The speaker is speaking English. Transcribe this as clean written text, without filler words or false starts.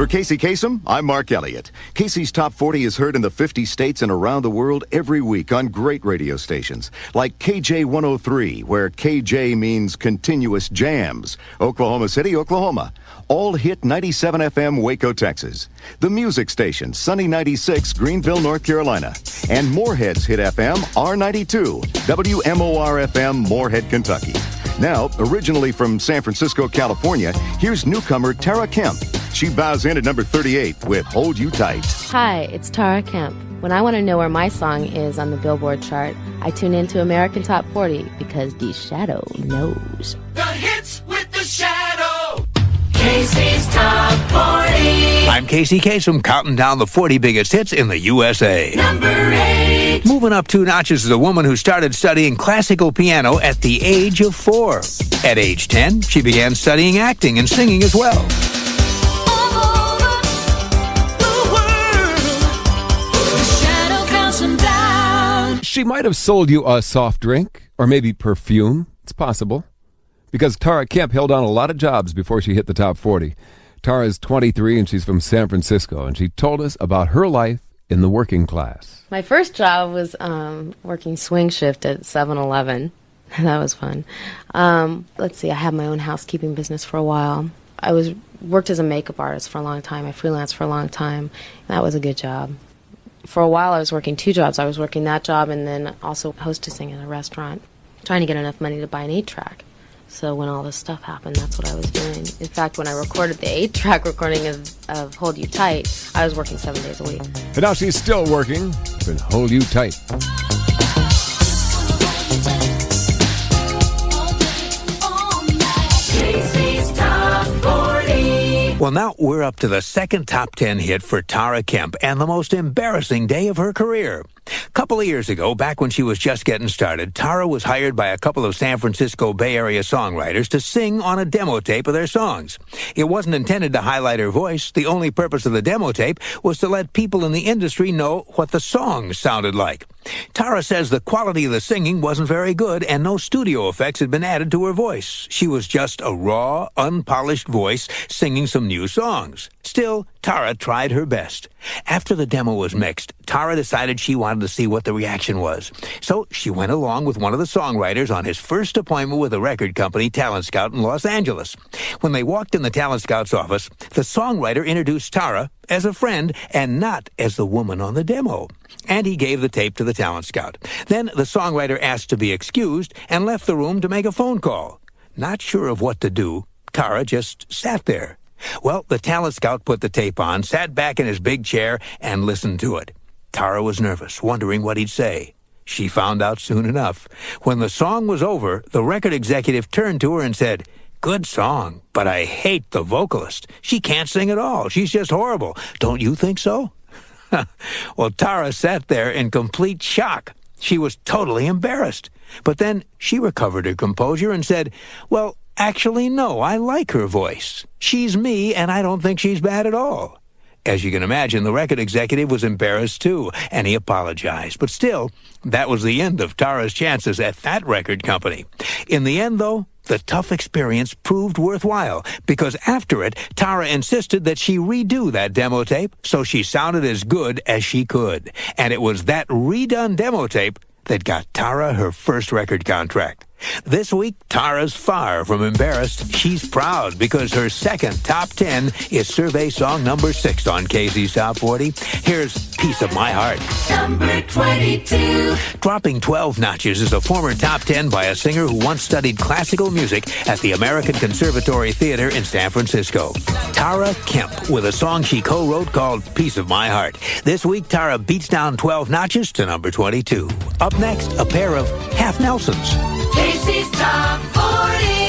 For Casey Kasem, I'm Mark Elliott. Casey's Top 40 is heard in the 50 states and around the world every week on great radio stations like KJ 103, where KJ means continuous jams, Oklahoma City, Oklahoma. All Hit 97 FM, Waco, Texas. The Music Station, Sunny 96, Greenville, North Carolina. And Moorhead's Hit FM, R92, WMOR FM, Moorhead, Kentucky. Now, originally from San Francisco, California, here's newcomer Tara Kemp. She bows in at number 38 with Hold You Tight. Hi, it's Tara Kemp. When I want to know where my song is on the Billboard chart, I tune into American Top 40 because the Shadow knows. The hits with the Shadow. Casey's Top 40. I'm Casey Kasem, counting down the 40 biggest hits in the USA. Number 8. Moving up 2 notches is a woman who started studying classical piano at the age of 4. At age 10, she began studying acting and singing as well. She might have sold you a soft drink or maybe perfume. It's possible. Because Tara Kemp held on a lot of jobs before she hit the top 40. Tara's 23 and she's from San Francisco, and she told us about her life in the working class. My first job was working swing shift at 7-Eleven. That was fun. Let's see, I had my own housekeeping business for a while. I worked as a makeup artist for a long time. I freelanced for a long time. That was a good job. For a while, I was working 2 jobs. I was working that job and then also hostessing in a restaurant, trying to get enough money to buy an 8-track. So when all this stuff happened, that's what I was doing. In fact, when I recorded the 8-track recording of Hold You Tight, I was working 7 days a week. And now she's still working, but Hold You Tight. Casey's Top 40. Well, now we're up to the second top 10 hit for Tara Kemp and the most embarrassing day of her career. A couple of years ago, back when she was just getting started, Tara was hired by a couple of San Francisco Bay Area songwriters to sing on a demo tape of their songs. It wasn't intended to highlight her voice. The only purpose of the demo tape was to let people in the industry know what the songs sounded like. Tara says the quality of the singing wasn't very good and no studio effects had been added to her voice. She was just a raw, unpolished voice singing some new songs. Still, Tara tried her best. After the demo was mixed, Tara decided she wanted to see what the reaction was. So she went along with one of the songwriters on his first appointment with a record company, Talent Scout in Los Angeles. When they walked in the Talent Scout's office, the songwriter introduced Tara as a friend and not as the woman on the demo. And he gave the tape to the Talent Scout. Then the songwriter asked to be excused and left the room to make a phone call. Not sure of what to do, Tara just sat there. Well, the Talent Scout put the tape on, sat back in his big chair, and listened to it. Tara was nervous, wondering what he'd say. She found out soon enough. When the song was over, the record executive turned to her and said, "Good song, but I hate the vocalist. She can't sing at all. She's just horrible. Don't you think so?" Well, Tara sat there in complete shock. She was totally embarrassed. But then she recovered her composure and said, "Well, actually, no, I like her voice. She's me, and I don't think she's bad at all." As you can imagine, the record executive was embarrassed too, and he apologized. But still, that was the end of Tara's chances at that record company. In the end, though, the tough experience proved worthwhile, because after it, Tara insisted that she redo that demo tape so she sounded as good as she could. And it was that redone demo tape that got Tara her first record contract. This week, Tara's far from embarrassed. She's proud because her second top 10 is survey song number 6 on KZ's Top 40. Here's Piece of My Heart. Number 22. Dropping 12 notches is a former top 10 by a singer who once studied classical music at the American Conservatory Theater in San Francisco. Tara Kemp with a song she co-wrote called Piece of My Heart. This week, Tara beats down 12 notches to number 22. Up next, a pair of Half Nelsons. Casey's Top 40.